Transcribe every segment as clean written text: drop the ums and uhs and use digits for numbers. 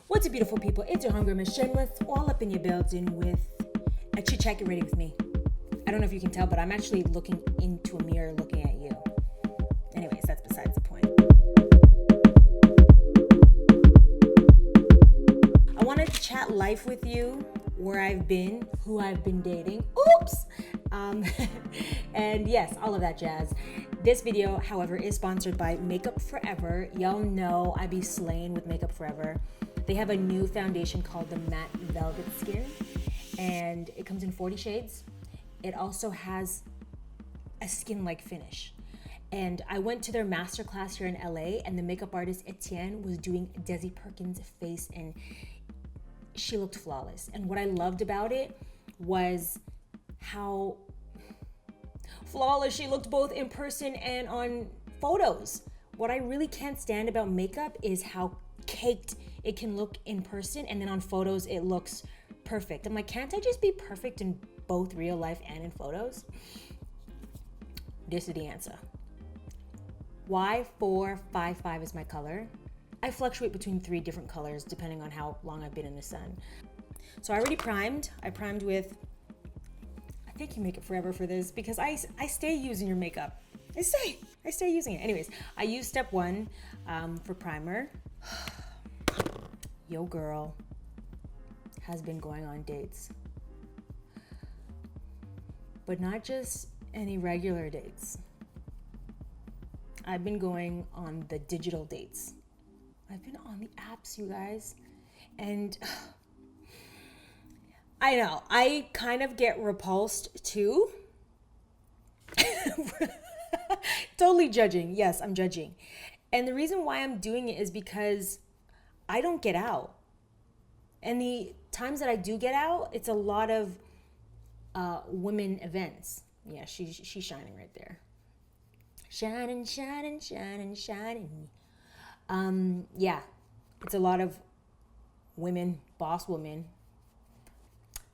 What's up, beautiful people? It's your homegirl, Miss Shameless, all up in your building with a chit chat. Get ready with me. I don't know if you can tell, but I'm actually looking into a mirror looking at you. Anyways, that's besides the point. I wanted to chat life with you, where I've been, who I've been dating. Oops! And yes, all of that jazz. This video, however, is sponsored by Makeup Forever. Y'all know I be slaying with Makeup Forever. They have a new foundation called the Matte Velvet Skin, and it comes in 40 shades. It also has a skin-like finish. And I went to their masterclass here in LA, and the makeup artist Etienne was doing Desi Perkins' face, and she looked flawless. And what I loved about it was how flawless she looked both in person and on photos. What I really can't stand about makeup is how caked it can look in person, and then on photos it looks perfect. I'm like, can't I just be perfect in both real life and in photos? This is the answer. Why 455 is my color? I fluctuate between 3 different colors depending on how long I've been in the sun. So I already primed. I primed with, I think you Makeup Forever for this because I stay using your makeup. I stay using it. Anyways, I use step 1 for primer. Yo girl has been going on dates, but not just any regular dates. I've been going on the digital dates. I've been on the apps, you guys, and I know I kind of get repulsed too. Totally judging. Yes, I'm judging. And the reason why I'm doing it is because I don't get out. And the times that I do get out, it's a lot of women events. Yeah, she's shining right there. Shining, shining, shining, shining. Yeah, it's a lot of women, boss women.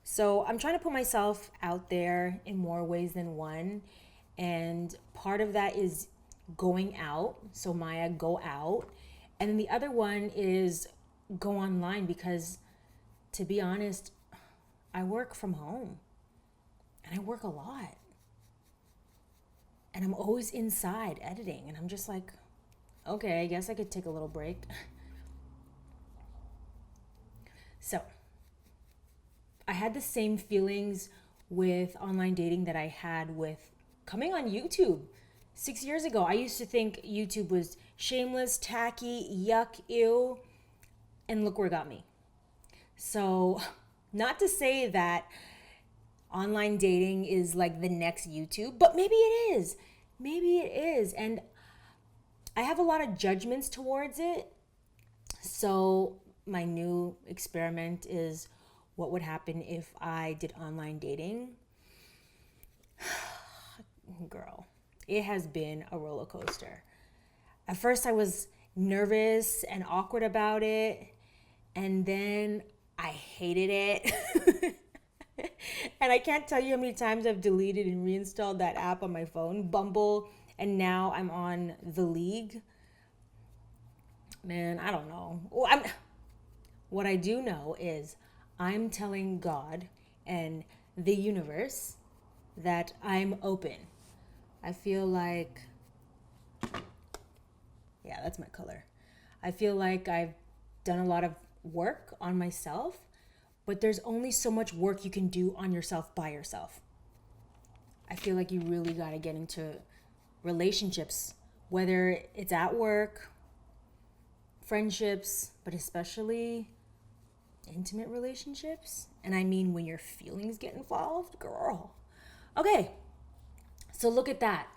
So I'm trying to put myself out there in more ways than one. And part of that is going out. So Maya, go out. And then the other one is go online because, to be honest, I work from home. And I work a lot. And I'm always inside editing. And I'm just like, okay, I guess I could take a little break. So, I had the same feelings with online dating that I had with coming on YouTube. 6 years ago, I used to think YouTube was shameless, tacky, yuck, ew, and look where it got me. So, not to say that online dating is like the next YouTube, but maybe it is. Maybe it is. And I have a lot of judgments towards it. So, my new experiment is what would happen if I did online dating. Girl, it has been a roller coaster. At first I was nervous and awkward about it, and then I hated it. And I can't tell you how many times I've deleted and reinstalled that app on my phone, Bumble, and now I'm on The League. Man, I don't know. What I do know is I'm telling God and the universe that I'm open. I feel like, yeah, that's my color. I feel like I've done a lot of work on myself, but there's only so much work you can do on yourself by yourself. I feel like you really got to get into relationships, whether it's at work, friendships, but especially intimate relationships. And I mean when your feelings get involved, girl. Okay. So look at that.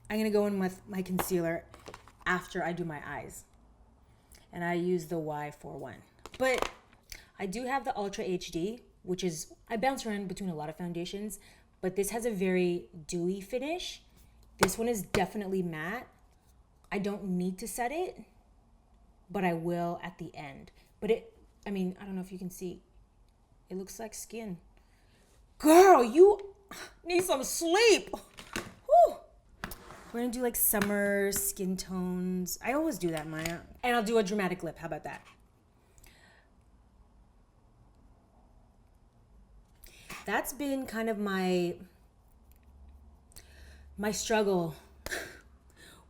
I'm going to go in with my concealer after I do my eyes. And I use the Y41. But I do have the Ultra HD, which is, I bounce around between a lot of foundations, but this has a very dewy finish. This one is definitely matte. I don't need to set it, but I will at the end. But I don't know if you can see. It looks like skin. Girl, you need some sleep. Whew. We're gonna do like summer skin tones. I always do that, Maya. And I'll do a dramatic lip. How about that? That's been kind of my struggle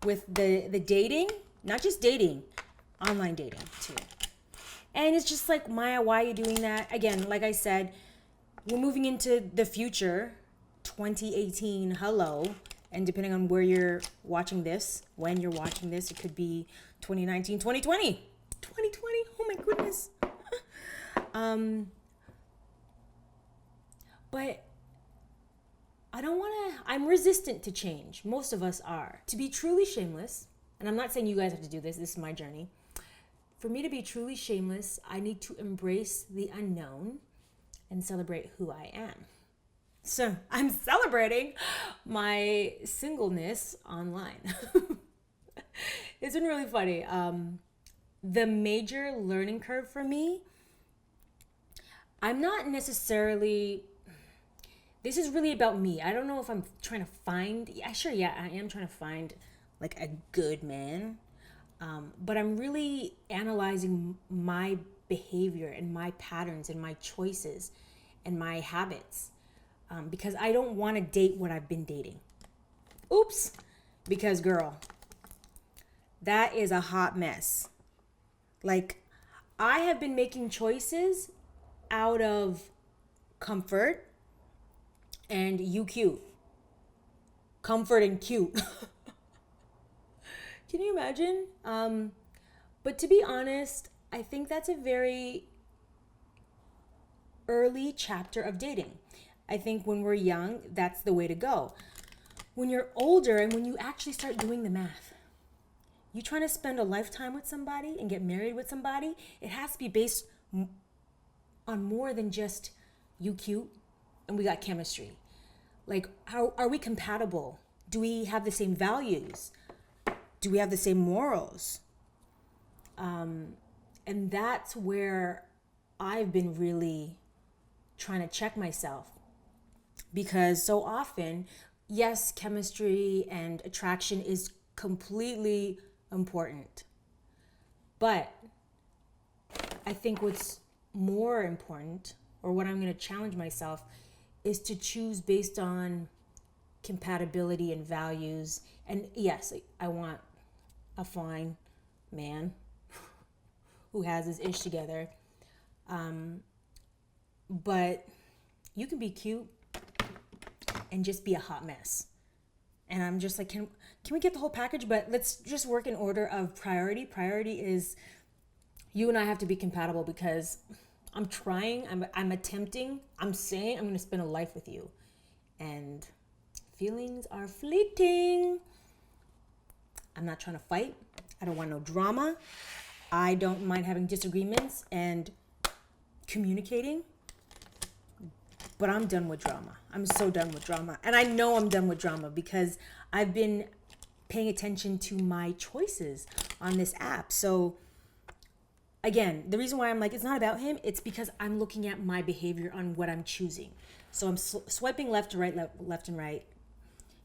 with the dating, not just dating, online dating too. And it's just like, Maya, why are you doing that? Again, like I said, we're moving into the future, 2018, hello. And depending on where you're watching this, when you're watching this, it could be 2019, 2020. 2020, oh my goodness. But I don't want to, I'm resistant to change. Most of us are. To be truly shameless, and I'm not saying you guys have to do this is my journey. For me to be truly shameless, I need to embrace the unknown and celebrate who I am. So I'm celebrating my singleness online. It's been really funny. The major learning curve for me, I'm not necessarily, this is really about me. I don't know if I'm trying to find, I am trying to find like a good man. But I'm really analyzing my behavior and my patterns and my choices and my habits. Because I don't want to date what I've been dating. Oops. Because girl, that is a hot mess. Like, I have been making choices out of comfort and you cute. Comfort and cute. Can you imagine? But to be honest, I think that's a very early chapter of dating. I think when we're young, that's the way to go. When you're older and when you actually start doing the math, you trying to spend a lifetime with somebody and get married with somebody, it has to be based on more than just you cute and we got chemistry. Like, how are we compatible? Do we have the same values? Do we have the same morals? And that's where I've been really trying to check myself. Because so often, yes, chemistry and attraction is completely important. But I think what's more important, or what I'm going to challenge myself, is to choose based on compatibility and values. And yes, I want a fine man who has his ish together. But you can be cute and just be a hot mess. And I'm just like, can we get the whole package? But let's just work in order of priority. Priority is you and I have to be compatible, because I'm trying, I'm attempting, I'm saying I'm going to spend a life with you. And feelings are fleeting. I'm not trying to fight. I don't want no drama. I don't mind having disagreements and communicating. But I'm done with drama. I'm so done with drama. And I know I'm done with drama because I've been paying attention to my choices on this app. So again, the reason why I'm like, it's not about him, it's because I'm looking at my behavior on what I'm choosing. So I'm swiping left to right, left and right.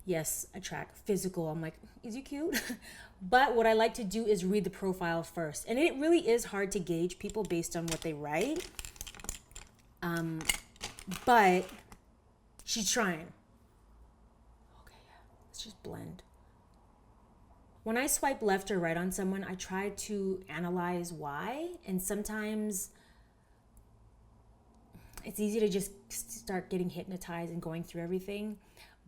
Yes, attract, physical. I'm like, is he cute? But what I like to do is read the profile first. And it really is hard to gauge people based on what they write. But she's trying. Okay, yeah. Let's just blend. When I swipe left or right on someone, I try to analyze why. And sometimes it's easy to just start getting hypnotized and going through everything.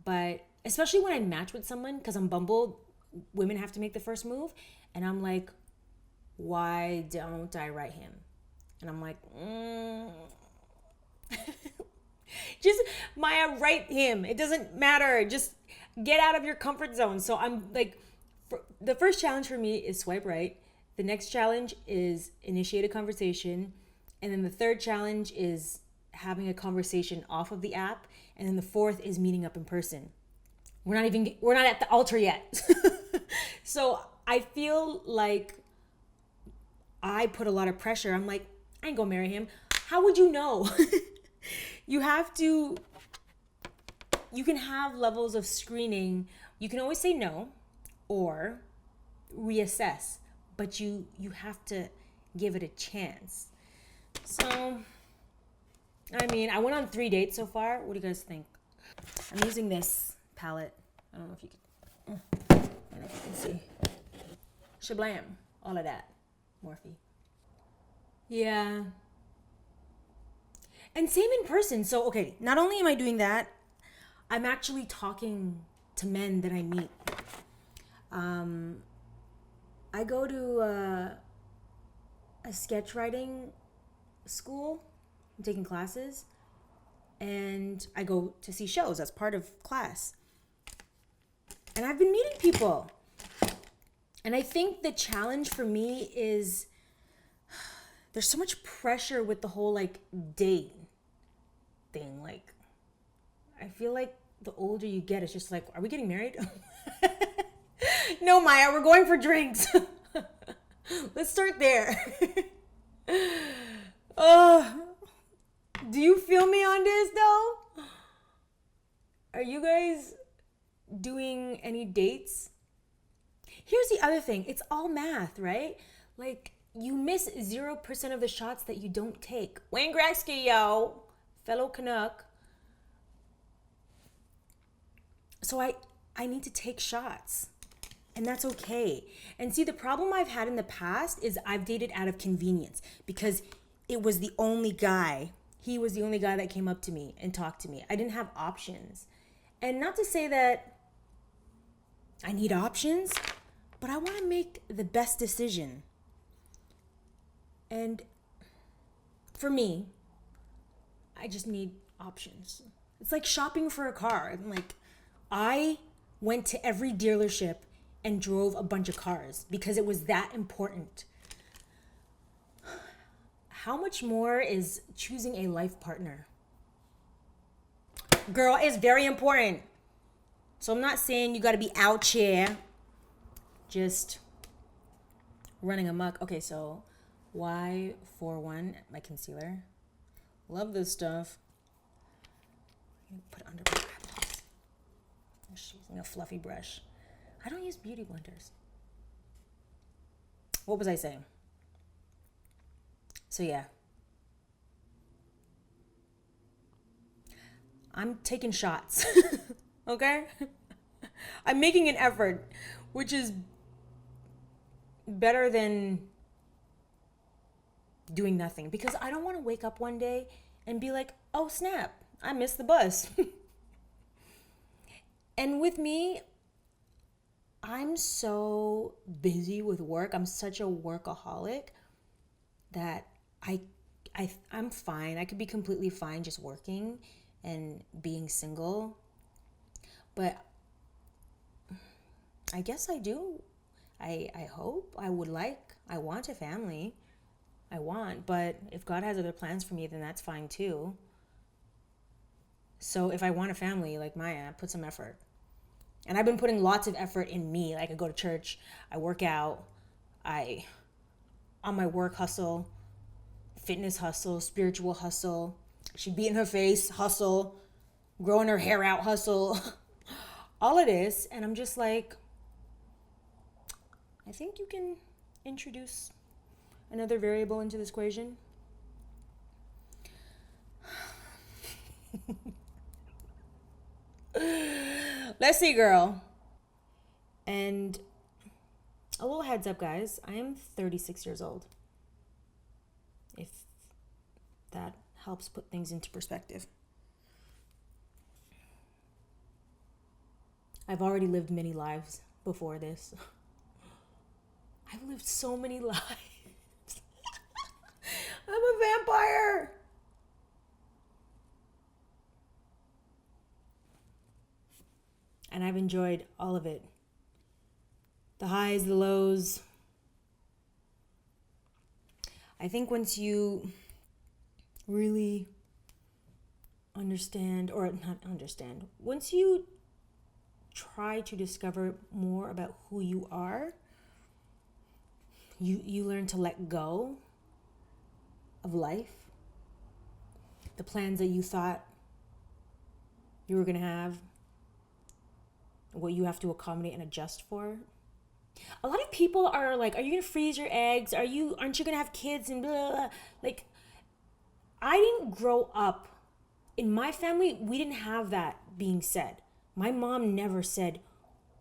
But especially when I match with someone, because I'm Bumble, women have to make the first move. And I'm like, why don't I write him? And I'm like, just Maya, write him. It doesn't matter. Just get out of your comfort zone. So I'm like, the first challenge for me is swipe right. The next challenge is initiate a conversation. And then the third challenge is having a conversation off of the app. And then the fourth is meeting up in person. We're not at the altar yet. So I feel like I put a lot of pressure. I'm like, I ain't gonna marry him. How would you know? You can have levels of screening. You can always say no. or reassess, but you have to give it a chance. So, I mean, I went on 3 dates so far. What do you guys think? I'm using this palette. I don't know if you can, I don't know if you can see. Shablam, all of that. Morphe. Yeah. And same in person. So, okay, not only am I doing that, I'm actually talking to men that I meet. I go to a sketch writing school. I'm taking classes, and I go to see shows as part of class. And I've been meeting people. And I think the challenge for me is there's so much pressure with the whole like date thing. Like, I feel like the older you get, it's just like, are we getting married? No, Maya, we're going for drinks. Let's start there. Do you feel me on this though? Are you guys doing any dates? Here's the other thing. It's all math, right? Like, you miss 0% of the shots that you don't take. Wayne Gretzky, yo. Fellow Canuck. So I need to take shots. And that's okay. And see, the problem I've had in the past is I've dated out of convenience because it was the only guy. He was the only guy that came up to me and talked to me. I didn't have options. And not to say that I need options, but I want to make the best decision. And for me, I just need options. It's like shopping for a car. Like, I went to every dealership and drove a bunch of cars because it was that important. How much more is choosing a life partner? Girl, it's very important. So I'm not saying you got to be out here just running amok. Okay, so Y41, my concealer. Love this stuff. Put it under my eyeballs. I'm just using a fluffy brush. I don't use beauty blenders. What was I saying? So yeah. I'm taking shots. Okay? I'm making an effort, which is better than doing nothing, because I don't want to wake up one day and be like, oh snap, I missed the bus. And with me, I'm so busy with work. I'm such a workaholic that I'm fine. I could be completely fine just working and being single. But I guess I do. I hope. I want a family. But if God has other plans for me, then that's fine too. So if I want a family like Maya, put some effort. And I've been putting lots of effort in me. Like, I go to church, I work out, on my work hustle, fitness hustle, spiritual hustle. She beating her face, hustle, growing her hair out, hustle. All of this. And I'm just like, I think you can introduce another variable into this equation. Let's see, girl. And a little heads up, guys. I am 36 years old. If that helps put things into perspective. I've already lived many lives before this. I've lived so many lives. I'm a vampire. And I've enjoyed all of it. The highs, the lows. I think once you really understand, or not understand, once you try to discover more about who you are, you learn to let go of life. The plans that you thought you were going to have, what you have to accommodate and adjust for. A lot of people are like, are you gonna freeze your eggs? Aren't you gonna have kids and blah, blah, blah. Like, I didn't grow up in my family, we didn't have that being said. My mom never said,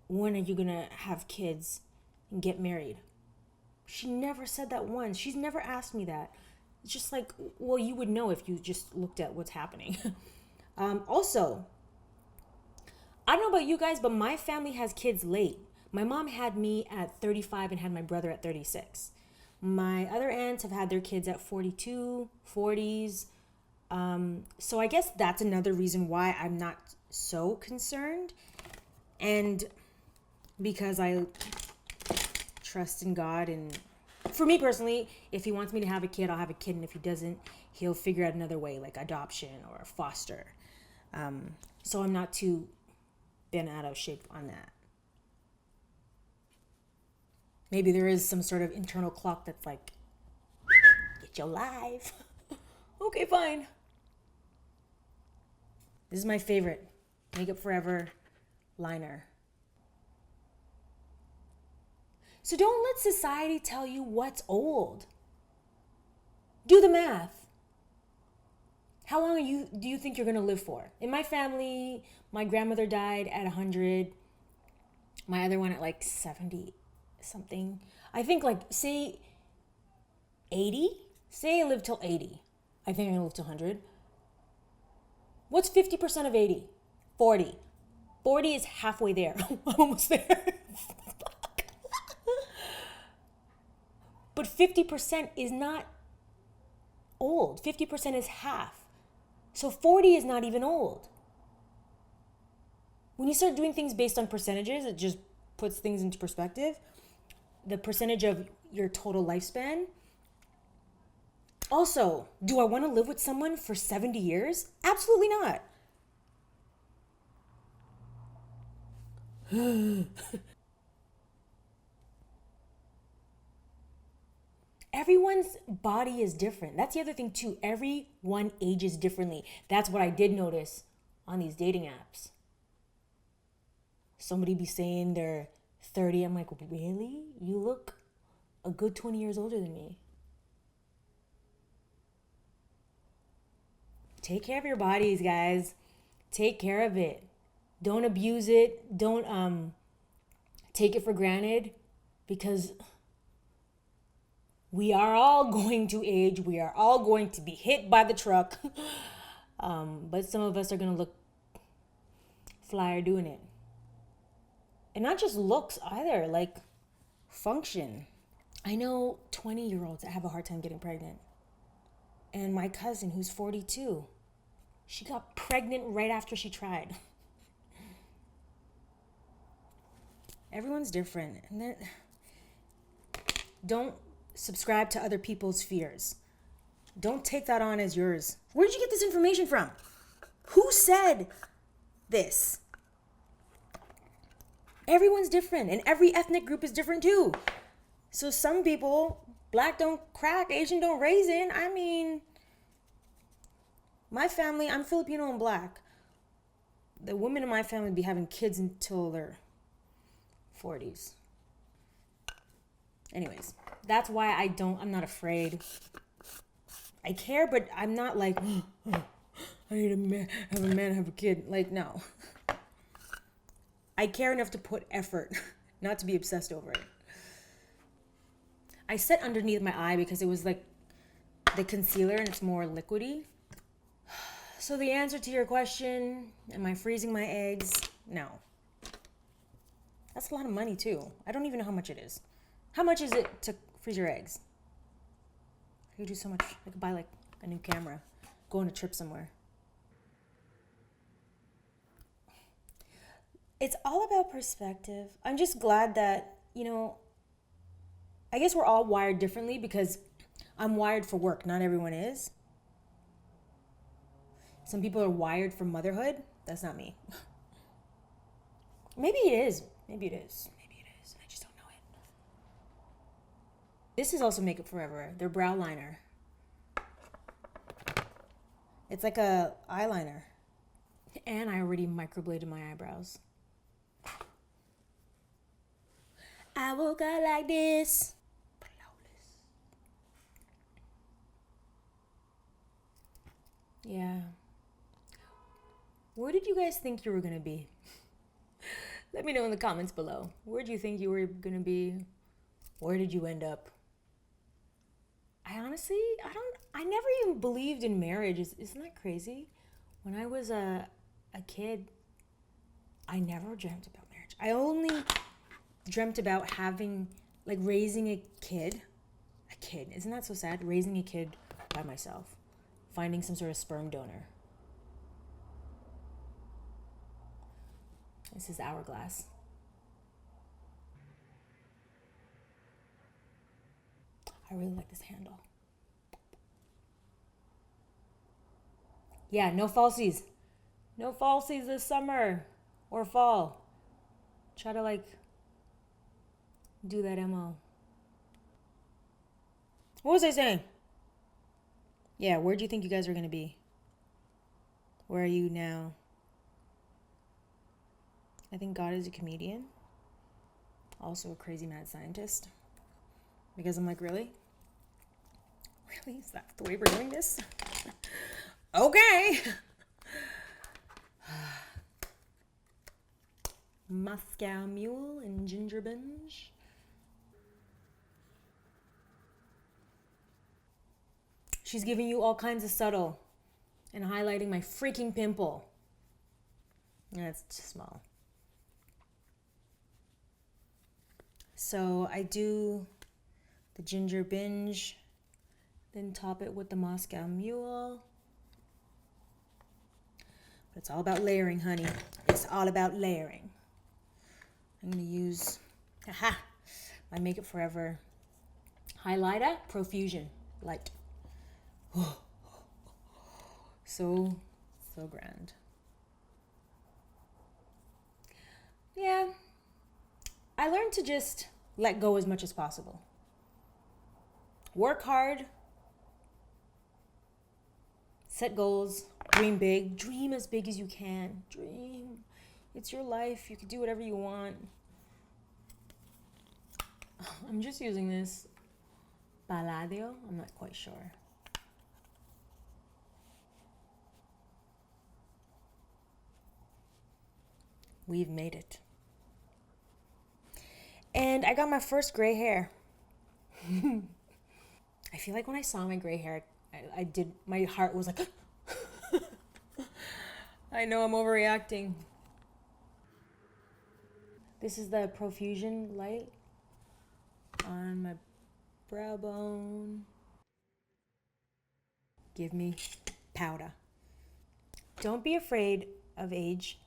when are you gonna have kids and get married? She never said that once. She's never asked me that. It's just like, well, you would know if you just looked at what's happening. Also, I don't know about you guys, but my family has kids late. My mom had me at 35 and had my brother at 36. My other aunts have had their kids at 42, 40s. So I guess that's another reason why I'm not so concerned. And because I trust in God, and for me personally, if he wants me to have a kid, I'll have a kid. And if he doesn't, he'll figure out another way, like adoption or foster. So I'm not too bent out of shape on that. Maybe there is some sort of internal clock that's like, get your life. Okay, fine. This is my favorite Makeup Forever liner. So don't let society tell you what's old. Do the math. How long do you think you're going to live for? In my family, my grandmother died at 100. My other one at like 70 something. I think like, say 80. Say I live till 80. I think I'm going to live till 100. What's 50% of 80? 40. 40 is halfway there. I'm almost there. But 50% is not old. 50% is half. So 40 is not even old. When you start doing things based on percentages, it just puts things into perspective. The percentage of your total lifespan. Also, do I want to live with someone for 70 years? Absolutely not. Everyone's body is different. That's the other thing too. Everyone ages differently. That's what I did notice on these dating apps. Somebody be saying they're 30. I'm like, really? You look a good 20 years older than me. Take care of your bodies, guys. Take care of it. Don't abuse it. Don't take it for granted, because we are all going to age. We are all going to be hit by the truck. But some of us are going to look flyer doing it. And not just looks either, like function. I know 20-year-olds that have a hard time getting pregnant. And my cousin, who's 42, she got pregnant right after she tried. Everyone's different. And then don't subscribe to other people's fears. Don't take that on as yours. Where did you get this information from? Who said this? Everyone's different, and every ethnic group is different too. So some people, black don't crack, Asian don't raisin. I mean, my family, I'm Filipino and black. The women in my family be having kids until their 40s. Anyways, that's why I'm not afraid. I care, but I'm not like, I need have a man, have a kid. Like, no. I care enough to put effort, not to be obsessed over it. I set underneath my eye because it was like the concealer and it's more liquidy. So the answer to your question, am I freezing my eggs? No. That's a lot of money too. I don't even know how much it is. How much is it to freeze your eggs? I could do so much. I could buy like a new camera, go on a trip somewhere. It's all about perspective. I'm just glad that, I guess we're all wired differently because I'm wired for work. Not everyone is. Some people are wired for motherhood. That's not me. Maybe it is. Maybe it is. Maybe it is. I just don't know it. This is also Makeup Forever. Their brow liner. It's like a eyeliner. And I already microbladed my eyebrows. I woke up like this. Yeah. Where did you guys think you were gonna be? Let me know in the comments below. Where do you think you were gonna be? Where did you end up? I honestly, I never even believed in marriage. Isn't that crazy? When I was a kid, I never dreamt about marriage. I only dreamt about having, like, raising a kid. A kid. Isn't that so sad? Raising a kid by myself. Finding some sort of sperm donor. This is Hourglass. I really like this handle. Yeah, no falsies. No falsies this summer or fall. Try to, like, do that MO. What was I saying? Yeah, where do you think you guys are going to be? Where are you now? I think God is a comedian. Also a crazy mad scientist. Because I'm like, really? Really? Is that the way we're doing this? Okay. Moscow Mule and Ginger Binge. She's giving you all kinds of subtle and highlighting my freaking pimple. Yeah, it's too small. So I do the Ginger Binge, then top it with the Moscow Mule. But it's all about layering, honey. It's all about layering. I'm going to use my Makeup Forever highlighter, Profusion Light. So grand. Yeah, I learned to just let go as much as possible. Work hard, set goals, dream big, dream as big as you can. Dream. It's your life. You can do whatever you want. I'm just using this Palladio. I'm not quite sure. We've made it. And I got my first gray hair. I feel like when I saw my gray hair, my heart was like, I know I'm overreacting. This is the Profusion Light on my brow bone. Give me powder. Don't be afraid of age.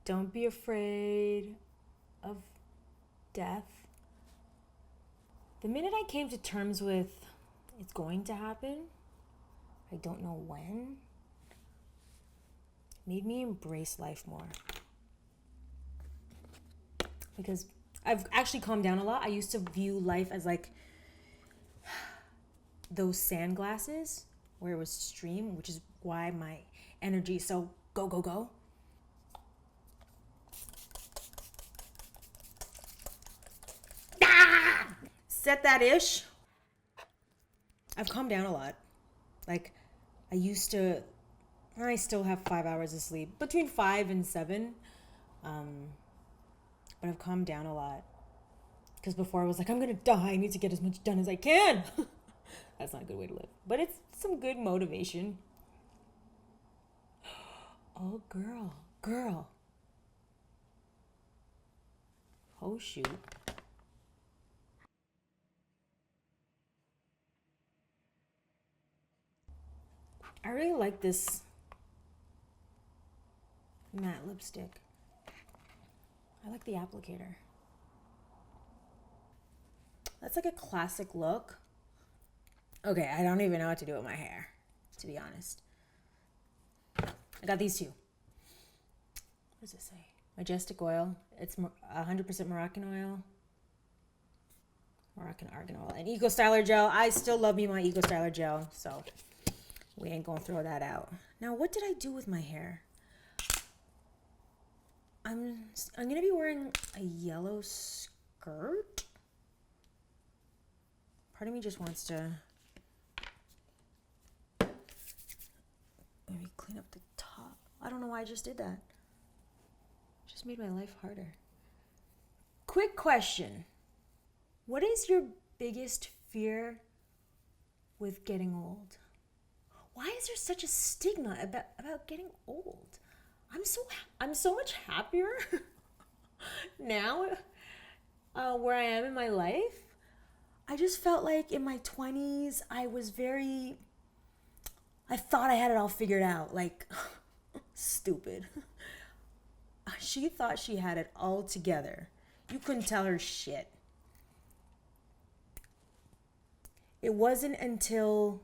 Don't be afraid of death. The minute I came to terms with it's going to happen, I don't know when, made me embrace life more. Because I've actually calmed down a lot. I used to view life as like those sand glasses where it was stream, which is why my energy is so go, go, go. Set that ish. I've calmed down a lot. Like, I still have 5 hours of sleep, between 5 and 7. But I've calmed down a lot. Because before I was like, I'm going to die. I need to get as much done as I can. That's not a good way to live. But it's some good motivation. Oh, girl. Oh, shoot. I really like this matte lipstick. I like the applicator. That's like a classic look. Okay, I don't even know what to do with my hair, to be honest. I got these two. What does it say? Majestic oil. It's 100% Moroccan oil. Moroccan argan oil. And Eco Styler gel. I still love me my Eco Styler gel, so we ain't gonna throw that out. Now, what did I do with my hair? I'm gonna be wearing a yellow skirt. skirt. Part of me just wants to maybe clean up the top. I don't know why I just did that. Just made my life harder. Quick question. What is your biggest fear with getting old? Why is there such a stigma about getting old? I'm so much happier now where I am in my life. I just felt like in my 20s I thought I had it all figured out. Like, stupid. She thought she had it all together. You couldn't tell her shit. It wasn't until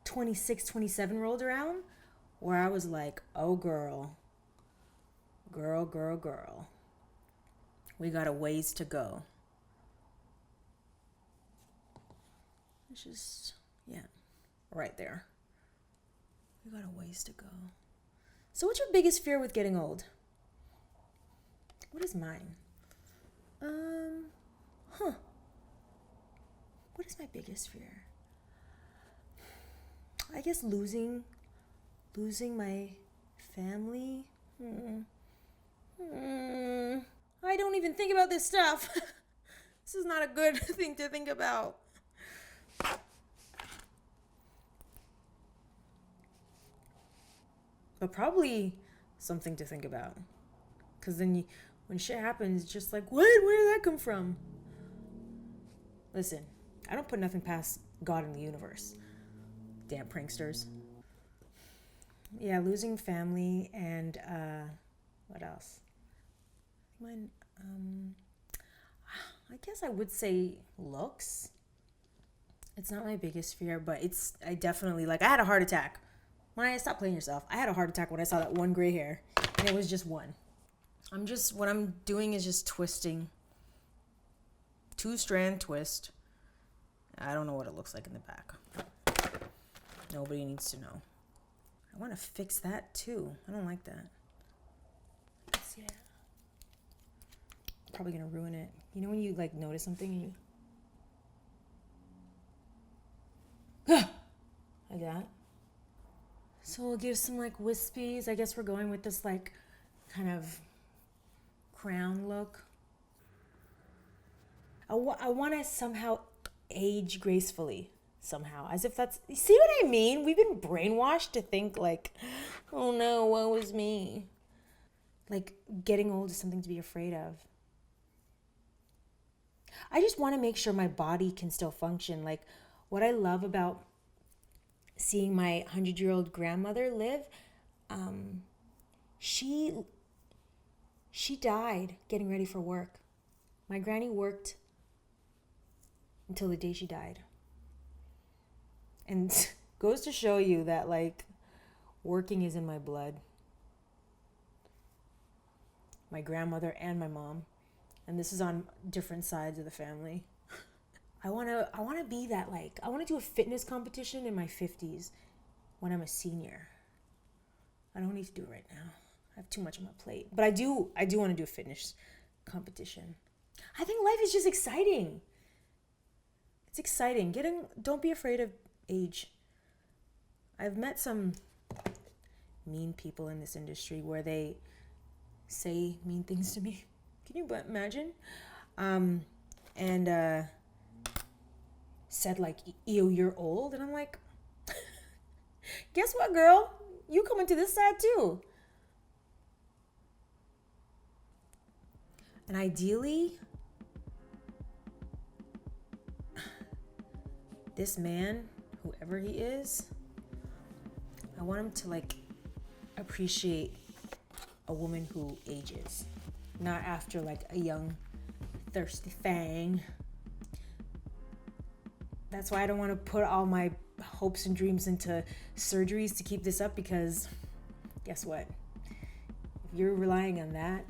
26, 27 rolled around where I was like, oh girl, we got a ways to go. It's just, yeah, right there. We got a ways to go. So what's your biggest fear with getting old? What is mine? What is my biggest fear? I guess losing my family. I don't even think about this stuff. This is not a good thing to think about. But probably something to think about. Because then when shit happens, it's just like, what? Where did that come from? Listen, I don't put nothing past God in the universe. Damn pranksters. Yeah, losing family and what else? I guess I would say looks. It's not my biggest fear, but I definitely, like, I had a heart attack. Stop playing yourself. I had a heart attack when I saw that one gray hair, and it was just one. What I'm doing is just twisting. 2-strand twist. I don't know what it looks like in the back. Nobody needs to know. I want to fix that too. I don't like that. Yeah. Probably gonna ruin it. You know when you like notice something and you like that? So we'll give some like wispies. I guess we're going with this like kind of crown look. I want to somehow age gracefully. Somehow, as if that's, you see what I mean? We've been brainwashed to think like, oh no, woe is me. Like getting old is something to be afraid of. I just want to make sure my body can still function. Like what I love about seeing my 100-year-old grandmother live, she died getting ready for work. My granny worked until the day she died. And goes to show you that, like, working is in my blood. My grandmother and my mom. And this is on different sides of the family. I want to be that, like, I want to do a fitness competition in my 50s when I'm a senior. I don't need to do it right now. I have too much on my plate. But I do want to do a fitness competition. I think life is just exciting. It's exciting. Don't be afraid of age. I've met some mean people in this industry where they say mean things to me. Can you imagine? And said like, ew, you're old. And I'm like, guess what, girl? You come into this side too. And ideally, this man, whoever he is, I want him to like appreciate a woman who ages, not after like a young thirsty fang. That's why I don't want to put all my hopes and dreams into surgeries to keep this up, because guess what? If you're relying on that,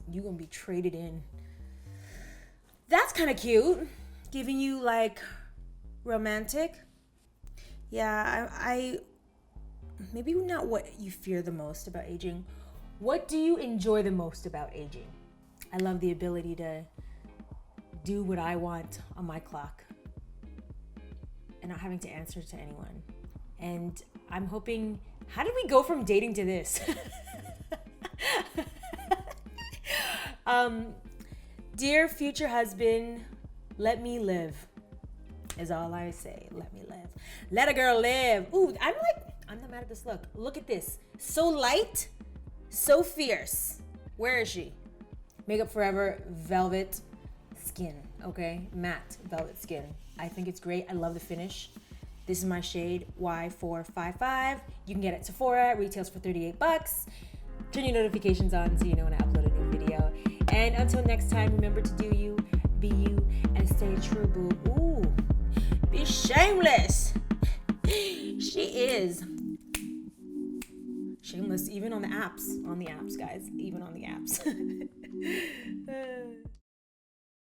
you're gonna be traded in. That's kind of cute. Giving you like romantic. Yeah, I maybe not what you fear the most about aging. What do you enjoy the most about aging? I love the ability to do what I want on my clock and not having to answer to anyone. And I'm hoping, how did we go from dating to this? Dear future husband, let me live is all I say. Let me live. Let a girl live. Ooh, I'm not mad at this look. Look at this. So light, so fierce. Where is she? Makeup Forever Velvet Skin, okay? Matte Velvet Skin. I think it's great. I love the finish. This is my shade Y455. You can get it at Sephora. It retails for $38. Turn your notifications on so you know when I upload a new video. And until next time, remember to do you, be you, and stay true, boo. Ooh, be shameless. She is shameless even on the apps. On the apps, guys. Even on the apps.